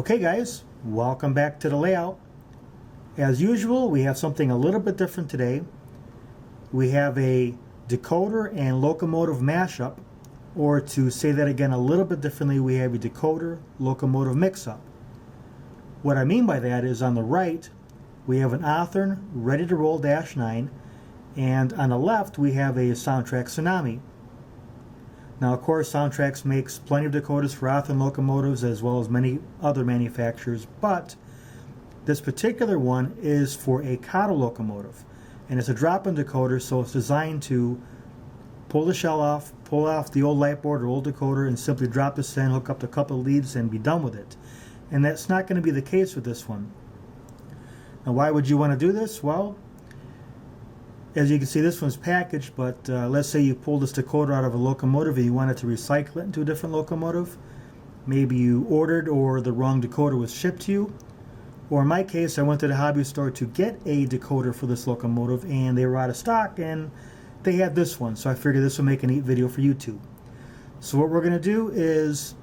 Okay guys, welcome back to the layout. As usual, we have something a little bit different today. We have a decoder and locomotive mashup, or to say that again a little bit differently, we have a decoder locomotive mix-up. What I mean by that is on the right we have an Athearn ready to roll -9, and on the left we have a Soundtrack Tsunami. Now, of course, Soundtrax makes plenty of decoders for Athearn locomotives as well as many other manufacturers, but this particular one is for a Kato locomotive, and it's a drop-in decoder, so it's designed to pull the shell off, pull off the old light board or old decoder, and simply drop this in, hook up a couple of leads, and be done with it. And that's not going to be the case with this one. Now, why would you want to do this? Well, as you can see, this one's packaged, but let's say you pull this decoder out of a locomotive and you wanted to recycle it into a different locomotive. Maybe you ordered or the wrong decoder was shipped to you. Or in my case, I went to the hobby store to get a decoder for this locomotive and they were out of stock and they had this one. So I figured this would make a neat video for YouTube. So what we're going to do is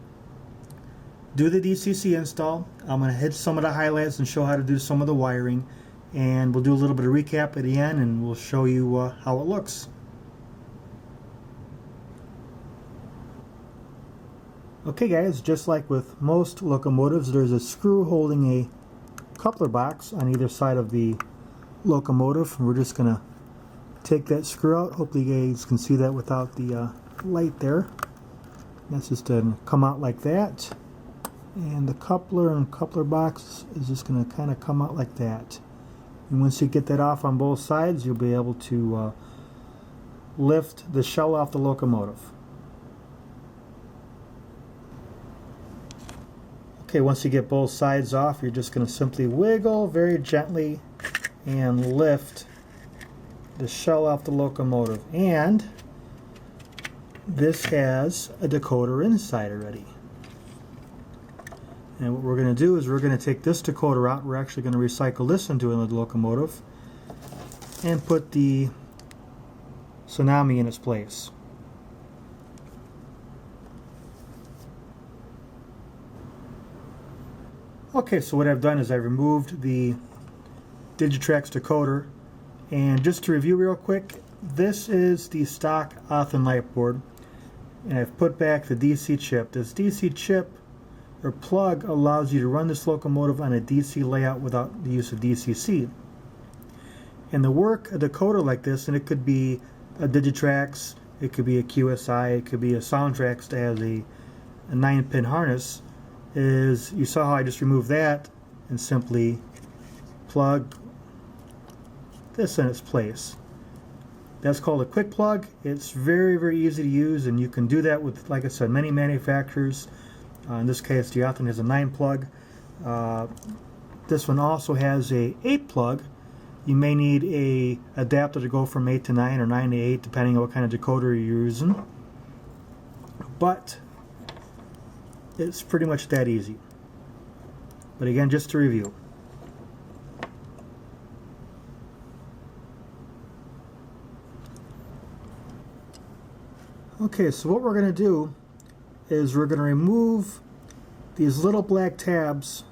do the DCC install. I'm going to hit some of the highlights and show how to do some of the wiring. And we'll do a little bit of recap at the end and we'll show you how it looks. Okay guys, just like with most locomotives, there's a screw holding a coupler box on either side of the locomotive. We're just going to take that screw out. Hopefully you guys can see that without the light there. That's just going to come out like that. And the coupler and coupler box is just going to kind of come out like that. And once you get that off on both sides, you'll be able to lift the shell off the locomotive. Okay, once you get both sides off, you're just going to simply wiggle very gently and lift the shell off the locomotive. And this has a decoder inside already. And what we're going to do is we're going to take this decoder out. We're actually going to recycle this into another locomotive and put the Tsunami in its place. Okay, so what I've done is I've removed the Digitrax decoder, and just to review real quick, this is the stock Athearn light board, and I've put back the DC chip. This DC chip or plug allows you to run this locomotive on a DC layout without the use of DCC. And to work a decoder like this, and it could be a Digitrax, it could be a QSI, it could be a Soundtrax that has a 9-pin harness, is you saw how I just removed that and simply plug this in its place. That's called a quick plug. It's very, very easy to use, and you can do that with, like I said, many manufacturers. In this case, the Athearn has a 9 plug. This one also has a 8 plug. You may need a adapter to go from 8 to 9 or 9 to 8, depending on what kind of decoder you're using. But it's pretty much that easy. But again, just to review. Okay, so what we're going to do is we're going to remove these little black tabs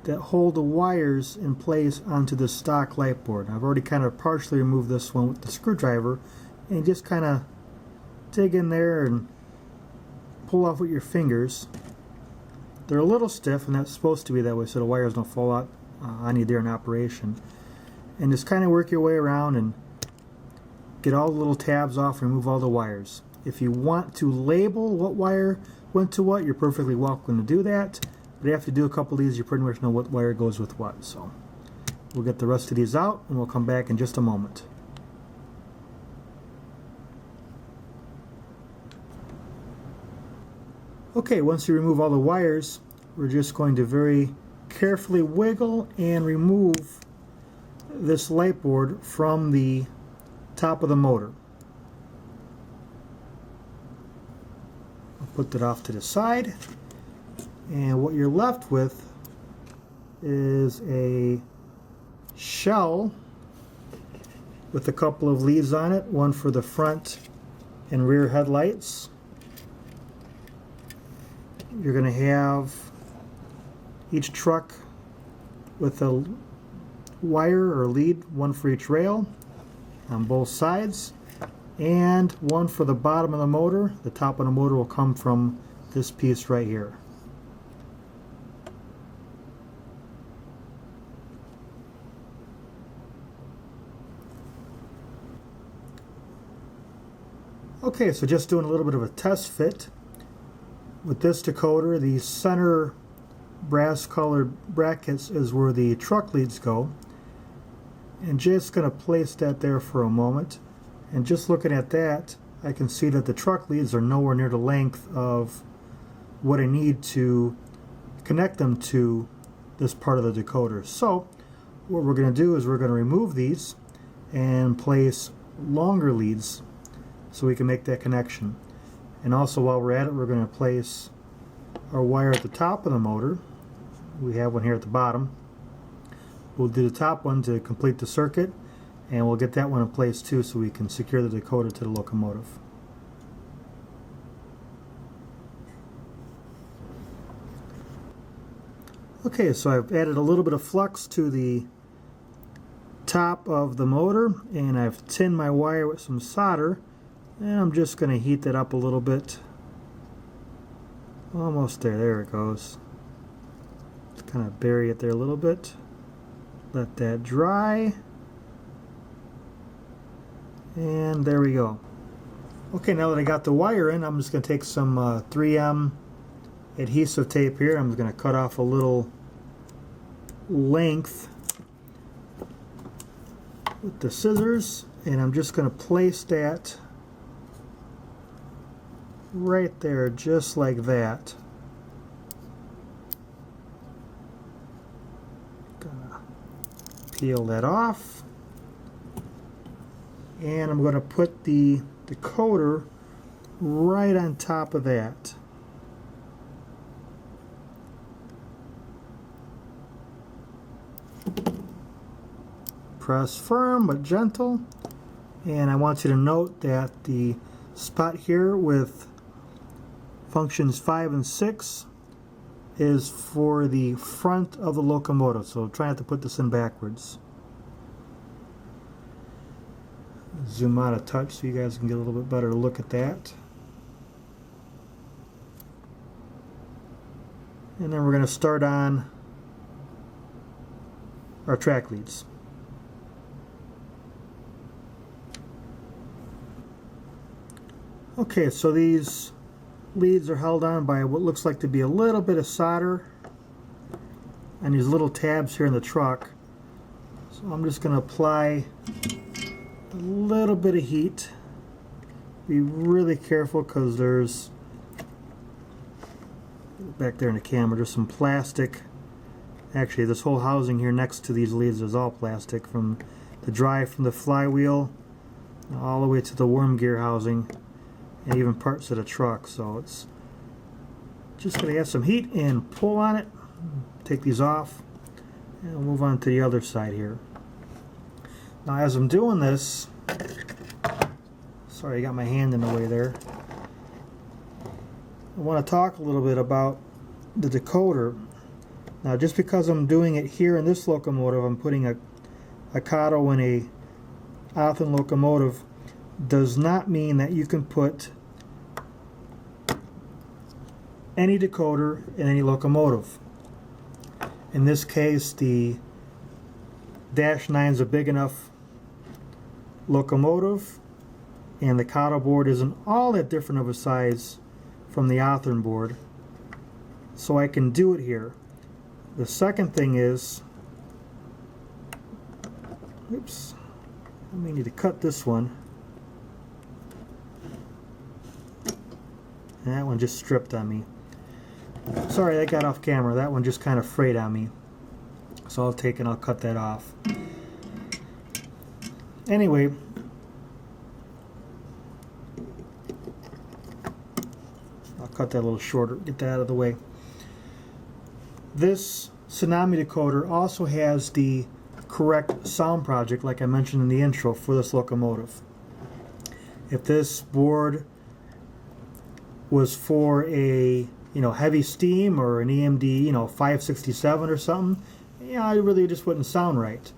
that hold the wires in place onto the stock light board. I've already kind of partially removed this one with the screwdriver, and just kind of dig in there and pull off with your fingers. They're a little stiff, and that's supposed to be that way so the wires don't fall out on you during operation. And just kind of work your way around and get all the little tabs off, remove all the wires. If you want to label what wire went to what, you're perfectly welcome to do that. But after you do a couple of these, you pretty much know what wire goes with what. So we'll get the rest of these out and we'll come back in just a moment. Okay, once you remove all the wires, we're just going to very carefully wiggle and remove this light board from the top of the motor. Put that off to the side, and what you're left with is a shell with a couple of leads on it, one for the front and rear headlights. You're going to have each truck with a wire or lead, one for each rail on both sides, and one for the bottom of the motor. The top of the motor will come from this piece right here. Okay, so just doing a little bit of a test fit. With this decoder, the center brass colored brackets is where the truck leads go. And just going to place that there for a moment. And just looking at that, I can see that the truck leads are nowhere near the length of what I need to connect them to this part of the decoder. So what we're going to do is we're going to remove these and place longer leads so we can make that connection. And also, while we're at it, we're going to place our wire at the top of the motor. We have one here at the bottom. We'll do the top one to complete the circuit, and we'll get that one in place too so we can secure the decoder to the locomotive. Okay, so I've added a little bit of flux to the top of the motor, and I've tinned my wire with some solder, and I'm just going to heat that up a little bit. Almost there. There it goes. Just kind of bury it there a little bit. Let that dry. And there we go. Okay, now that I got the wire in, I'm just going to take some 3M adhesive tape here. I'm just going to cut off a little length with the scissors, and I'm just going to place that right there, just like that. Gonna peel that off, and I'm going to put the decoder right on top of that. Press firm but gentle, and I want you to note that the spot here with functions 5 and 6 is for the front of the locomotive, so try not to put this in backwards. Zoom out a touch so you guys can get a little bit better look at that. And then we're going to start on our track leads. Okay, so these leads are held on by what looks like to be a little bit of solder and these little tabs here in the truck. So I'm just going to apply a little bit of heat. Be really careful because there's, back there in the camera, there's some plastic. Actually, this whole housing here next to these leads is all plastic, from the drive from the flywheel all the way to the worm gear housing, and even parts of the truck. So it's just going to add some heat and pull on it. Take these off, and we'll move on to the other side here. Now, as I'm doing this, sorry, I got my hand in the way there. I want to talk a little bit about the decoder. Now, just because I'm doing it here in this locomotive, I'm putting a Kato in a Athens locomotive, does not mean that you can put any decoder in any locomotive. In this case, the Dash 9 is a big enough locomotive, and the Kato board isn't all that different of a size from the Athens board, so I can do it here. The second thing is, oops, I may need to cut this one. And that one just stripped on me. Sorry, that got off camera. That one just kind of frayed on me. So I'll take and I'll cut that off. Anyway, I'll cut that a little shorter, get that out of the way. This Tsunami decoder also has the correct sound project, like I mentioned in the intro, for this locomotive. If this board was for a heavy steam or an EMD 567 or something, it really just wouldn't sound right.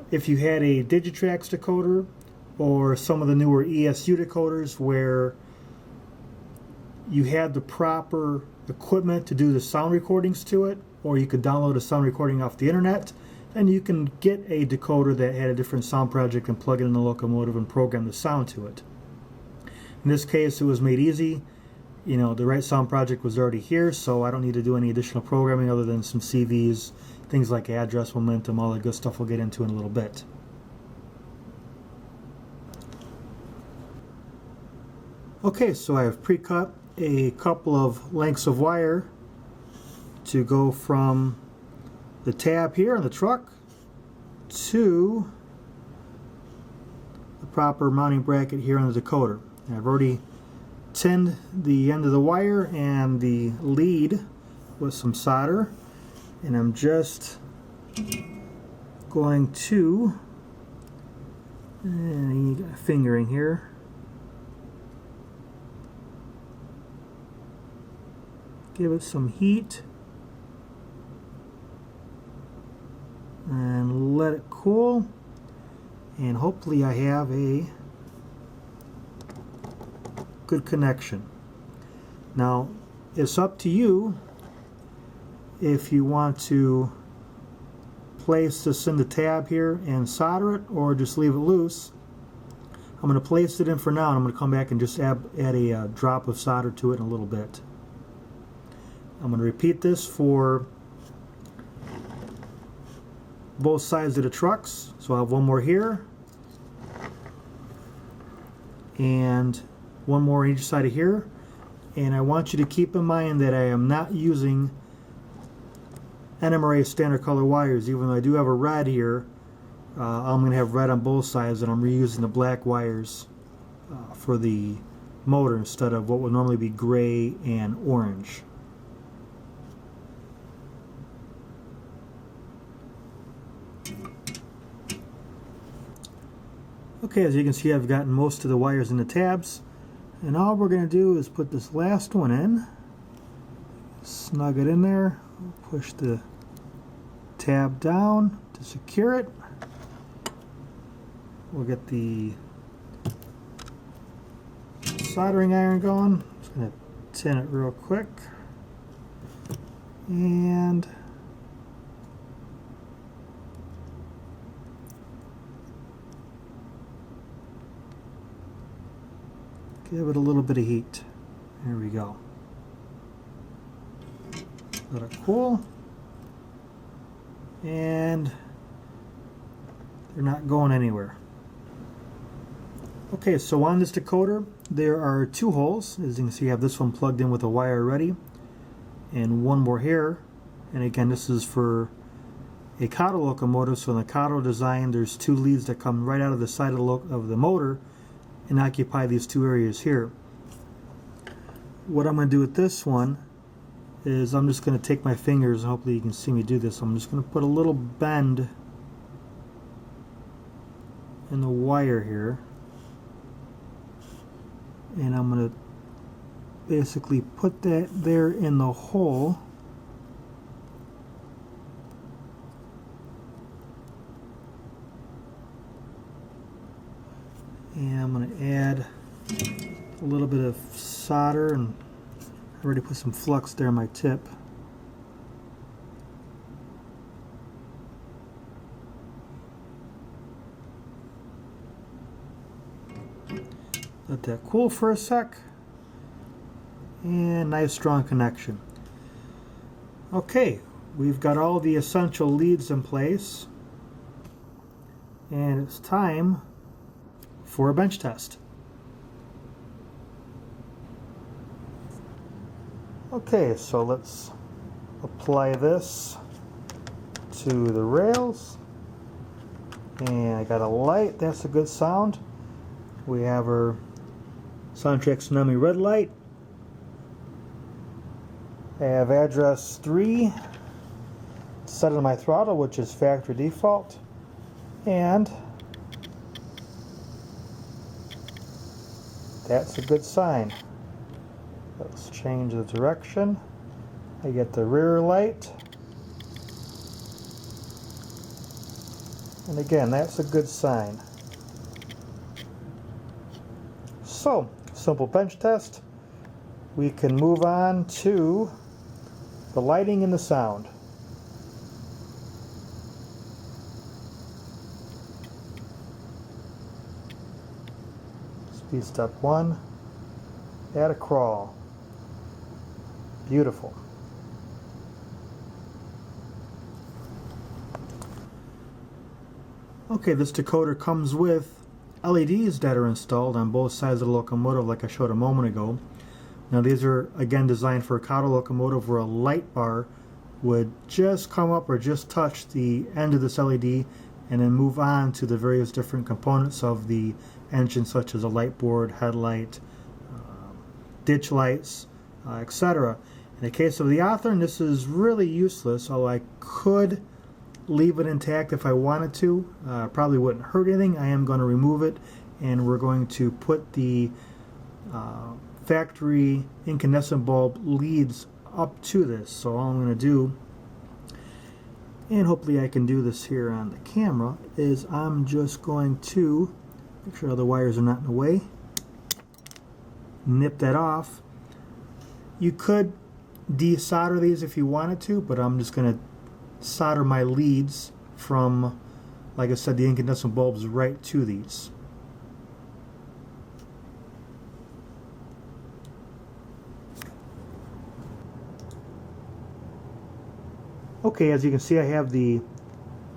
If you had a Digitrax decoder or some of the newer ESU decoders where you had the proper equipment to do the sound recordings to it, or you could download a sound recording off the internet, then you can get a decoder that had a different sound project and plug it in the Locomotive and program the sound to it. In this case, it was made easy. The right sound project was already here, so I don't need to do any additional programming other than some CVs, things like address, momentum, all the good stuff we'll get into in a little bit. Okay, so I have pre-cut a couple of lengths of wire to go from the tab here on the truck to the proper mounting bracket here on the decoder. And I've already tinned the end of the wire and the lead with some solder, and I'm just going to fingering here, give it some heat and let it cool, and hopefully I have a good connection. Now it's up to you if you want to place this in the tab here and solder it or just leave it loose. I'm going to place it in for now, and I'm going to come back and just add a drop of solder to it in a little bit. I'm going to repeat this for both sides of the trucks. So I'll have one more here and one more on each side of here. And I want you to keep in mind that I am not using NMRA standard color wires, even though I do have a red here. I'm going to have red on both sides, and I'm reusing the black wires for the motor instead of what would normally be gray and orange. Okay, as you can see, I've gotten most of the wires in the tabs, and all we're going to do is put this last one in, snug it in there, push the tab down to secure it. We'll get the soldering iron going. I'm just going to tin it real quick, and give it a little bit of heat. There we go. Let it cool. And they're not going anywhere. Okay, so on this decoder, there are two holes. As you can see, I have this one plugged in with a wire already, and one more here. And again, this is for a Decoder locomotive. So in the Decoder design, there's two leads that come right out of the side of the motor and occupy these two areas here. What I'm going to do with this one is I'm just going to take my fingers, and hopefully you can see me do this. I'm just going to put a little bend in the wire here, and I'm going to basically put that there in the hole. And I'm going to add a little bit of solder, and I already put some flux there on my tip. Let that cool for a sec, and nice strong connection. Okay, we've got all the essential leads in place, and it's time for a bench test. Okay, so let's apply this to the rails, and I got a light. That's a good sound. We have our Soundtrack Tsunami red light. I have address 3 set on my throttle, which is factory default, and that's a good sign. Let's change the direction. I get the rear light. And again, that's a good sign. So, simple bench test. We can move on to the lighting and the sound. Speed step 1. Add a crawl. Beautiful. Okay, this decoder comes with LEDs that are installed on both sides of the locomotive like I showed a moment ago. Now these are again designed for a cotter locomotive where a light bar would just come up or just touch the end of this LED and then move on to the various different components of the engine, such as a light board, headlight, ditch lights, etc. In the case of the Athearn, this is really useless, although I could leave it intact if I wanted to. Probably wouldn't hurt anything. I am going to remove it, and we're going to put the factory incandescent bulb leads up to this. So all I'm going to do, and hopefully I can do this here on the camera, is I'm just going to make sure the wires are not in the way. Nip that off. You could desolder these if you wanted to, but I'm just going to solder my leads from, like I said, the incandescent bulbs right to these. Okay, as you can see, I have the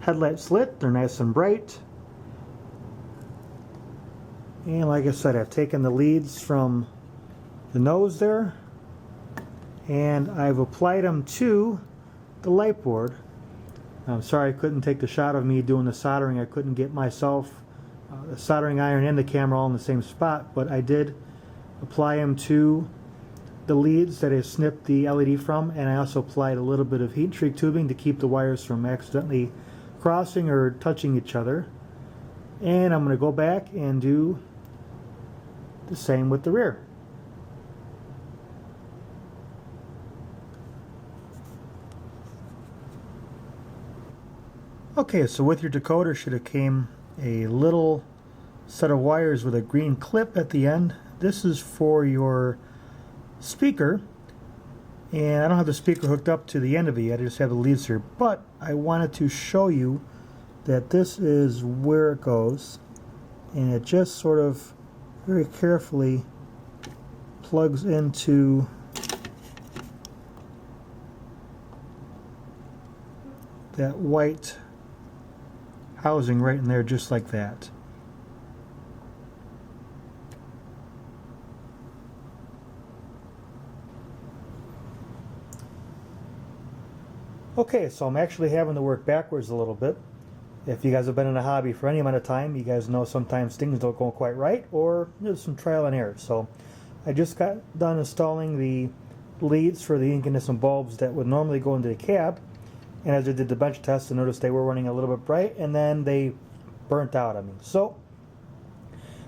headlights lit. They're nice and bright. And like I said, I've taken the leads from the nose there and I've applied them to the light board. I'm sorry I couldn't take the shot of me doing the soldering. I couldn't get myself the soldering iron and the camera all in the same spot, but I did apply them to the leads that I snipped the LED from, and I also applied a little bit of heat shrink tubing to keep the wires from accidentally crossing or touching each other. And I'm going to go back and do the same with the rear. Okay, so with your decoder should have came a little set of wires with a green clip at the end. This is for your speaker, and I don't have the speaker hooked up to the end of it yet. I just have the leads here, but I wanted to show you that this is where it goes, and it just sort of very carefully plugs into that white housing right in there, just like that. Okay, so I'm actually having to work backwards a little bit. If you guys have been in a hobby for any amount of time, you guys know sometimes things don't go quite right, or there's some trial and error. So I just got done installing the leads for the incandescent bulbs that would normally go into the cab, and as I did the bench test, I noticed they were running a little bit bright, and then they burnt out on me. So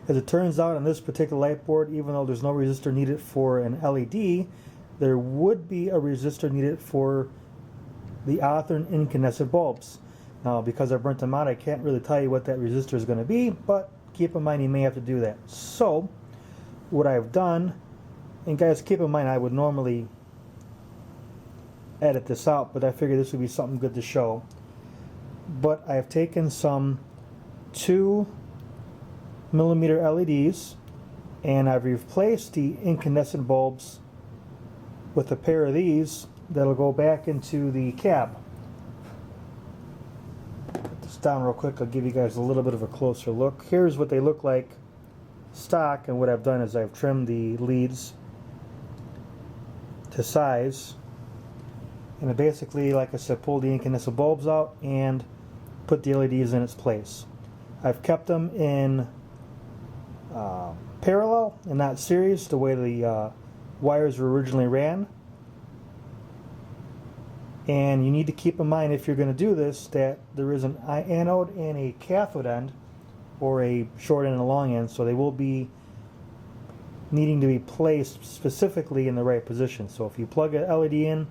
as it turns out, on this particular light board, even though there's no resistor needed for an LED, there would be a resistor needed for the Athearn incandescent bulbs. Now, because I burnt them out, I can't really tell you what that resistor is going to be, but keep in mind you may have to do that. So what I've done, and guys, keep in mind I would normally edit this out, but I figured this would be something good to show. But I've taken some 2mm LEDs and I've replaced the incandescent bulbs with a pair of these that'll go back into the cab. Put this down real quick, I'll give you guys a little bit of a closer look. Here's what they look like stock, and what I've done is I've trimmed the leads to size, and I basically, like I said, pulled the incandescent bulbs out and put the LEDs in its place. I've kept them in parallel and not series, the way the wires were originally ran. And you need to keep in mind, if you're going to do this, that there is an anode and a cathode end, or a short end and a long end, so they will be needing to be placed specifically in the right position. So if you plug an LED in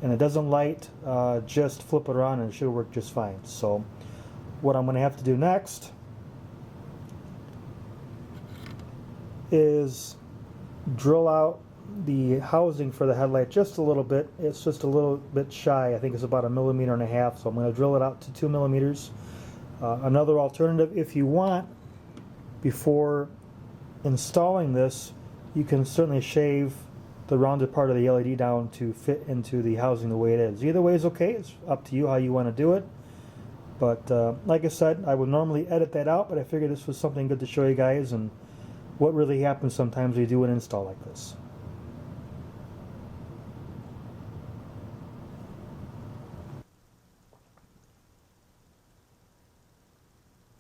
and it doesn't light, just flip it around and it should work just fine. So what I'm going to have to do next is drill out the housing for the headlight just a little bit. It's just a little bit shy. I think it's about 1.5 millimeters, so I'm going to drill it out to 2 millimeters. Another alternative, if you want, before installing this, you can certainly shave the rounded part of the LED down to fit into the housing the way it is. Either way is okay. It's up to you how you want to do it. But like I said, I would normally edit that out, but I figured this was something good to show you guys and what really happens sometimes when you do an install like this.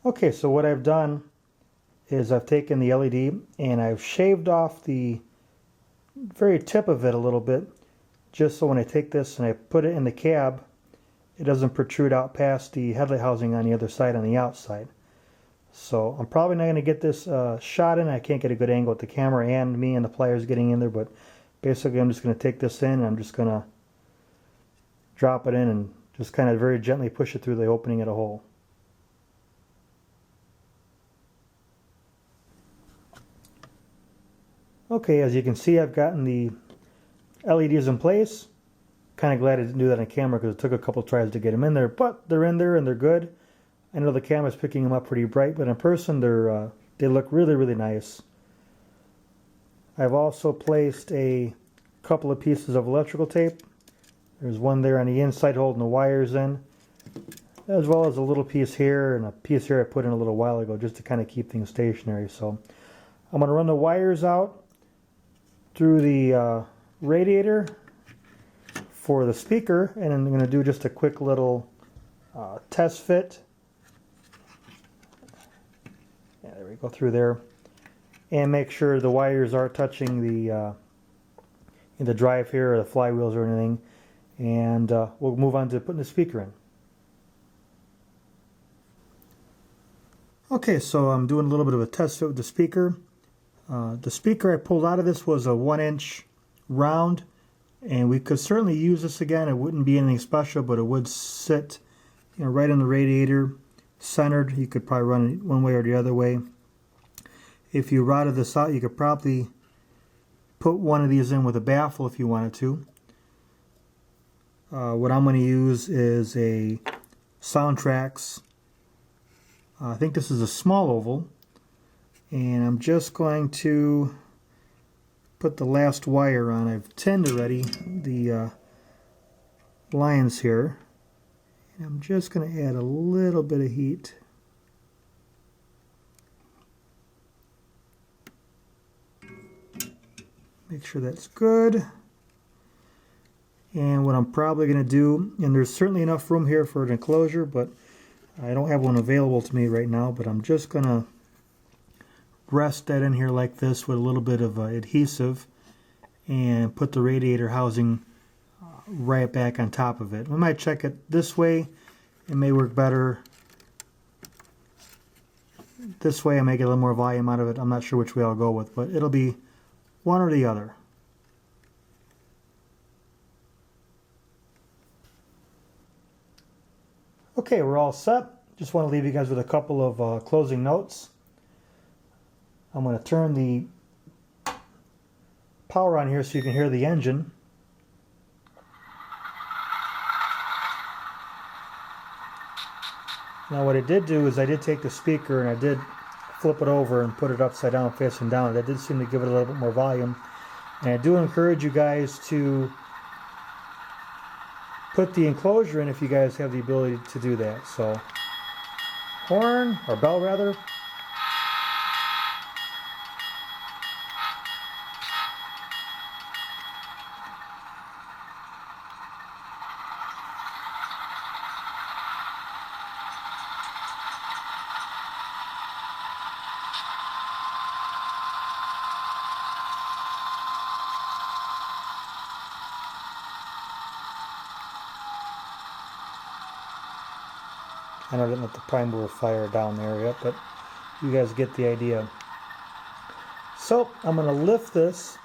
Okay, so what I've done is I've taken the LED and I've shaved off the very tip of it a little bit, just so when I take this and I put it in the cab, it doesn't protrude out past the headlight housing on the other side on the outside. So I'm probably not going to get this shot in. I can't get a good angle with the camera and me and the pliers getting in there, but basically I'm just going to take this in and I'm just going to drop it in and just kind of very gently push it through the opening of the hole. Okay, as you can see, I've gotten the LEDs in place. Kind of glad I didn't do that on camera because it took a couple tries to get them in there, but they're in there and they're good. I know the camera's picking them up pretty bright, but in person they look really, really nice. I've also placed a couple of pieces of electrical tape. There's one there on the inside holding the wires in, as well as a little piece here and a piece here I put in a little while ago just to kind of keep things stationary. So I'm going to run the wires out through the radiator for the speaker, and I'm going to do just a quick little test fit. Yeah, there we go, through there, and make sure the wires aren't touching the drive here or the flywheels or anything, and we'll move on to putting the speaker in. Okay, so I'm doing a little bit of a test fit with the speaker. The speaker I pulled out of this was a 1-inch round, and we could certainly use this again. It wouldn't be anything special, but it would sit, right on the radiator, centered. You could probably run it one way or the other way. If you routed this out, you could probably put one of these in with a baffle if you wanted to. What I'm going to use is a Soundtrax. I think this is a small oval. And I'm just going to put the last wire on. I've tinned already the lines here. And I'm just going to add a little bit of heat. Make sure that's good. And what I'm probably going to do, and there's certainly enough room here for an enclosure, but I don't have one available to me right now, but I'm just going to rest that in here like this with a little bit of adhesive and put the radiator housing right back on top of it. We might check it this way. It may work better this way. I may get a little more volume out of it. I'm not sure which way I'll go with, but it'll be one or the other. Okay, we're all set. Just want to leave you guys with a couple of closing notes. I'm going to turn the power on here so you can hear the engine. Now what I did do is I did take the speaker and I did flip it over and put it upside down facing down. That did seem to give it a little bit more volume. And I do encourage you guys to put the enclosure in if you guys have the ability to do that. So horn, or bell rather. I know I didn't let the prime mover fire down there yet, but you guys get the idea. So I'm going to lift this.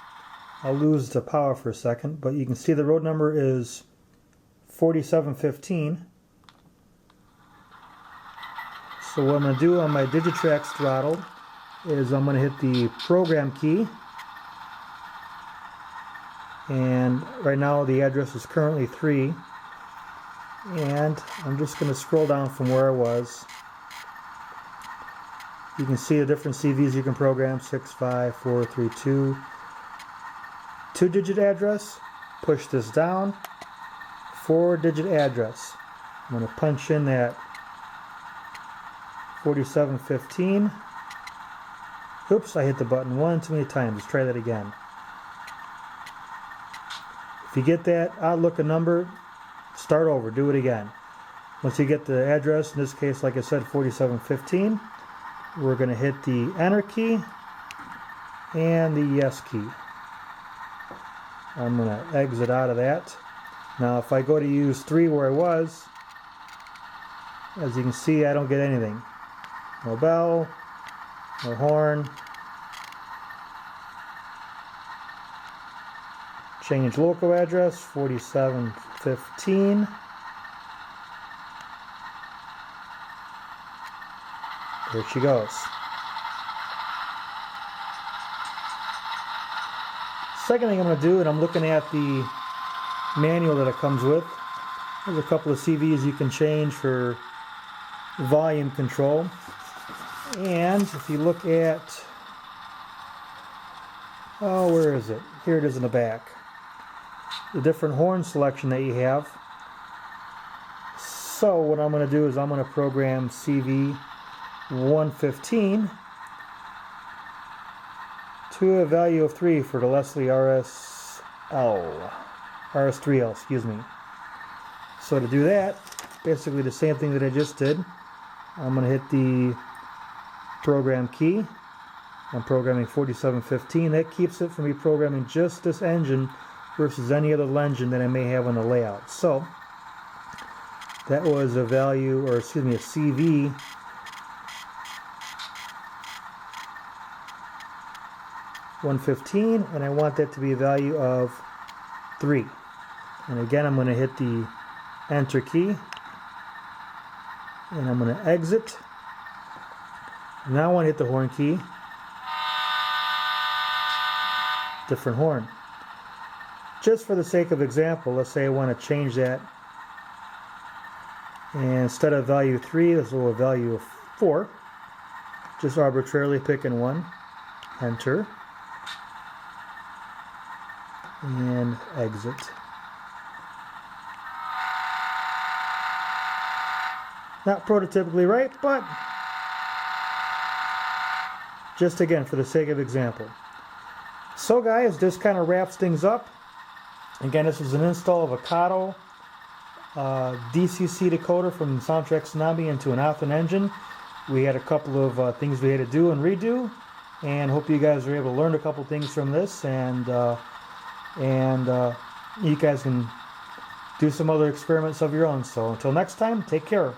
I'll lose the power for a second, but you can see the road number is 4715. So what I'm going to do on my Digitrax throttle is I'm going to hit the program key. And right now the address is currently 3. And I'm just going to scroll down from where I was. You can see the different CVs you can program, 65432. 2-digit address, push this down, 4-digit address. I'm going to punch in that 4715. Oops, I hit the button one too many times. Let's try that again. If you get that odd looking number, start over, do it again. Once you get the address, in this case, like I said, 4715, we're going to hit the enter key and the yes key. I'm going to exit out of that. Now if I go to use 3 where I was, as you can see, I don't get anything. No bell, no horn. Change local address, 4715. There she goes. Second thing I'm going to do, and I'm looking at the manual that it comes with. There's a couple of CVs you can change for volume control. And if you look at, oh, where is it? Here it is in the back. The different horn selection that you have. So what I'm going to do is I'm going to program CV 115 to a value of 3 for the Leslie RS3L, excuse me. So to do that, basically the same thing that I just did. I'm going to hit the program key. I'm programming 4715. That keeps it from me programming just this engine versus any other engine that I may have on the layout. So that was a value, or excuse me, a CV 115, and I want that to be a value of 3. And again, I'm going to hit the enter key, and I'm going to exit. Now I want to hit the horn key. Different horn. Just for the sake of example, let's say I want to change that, and instead of value 3, this will be a value of 4. Just arbitrarily picking one. Enter. And exit. Not prototypically right, but just again for the sake of example. So guys, this kind of wraps things up. Again, this was an install of a Kato DCC decoder from Soundtrack Tsunami into an Athen engine. We had a couple of things we had to do and redo, and hope you guys were able to learn a couple things from this, and you guys can do some other experiments of your own. So until next time, take care.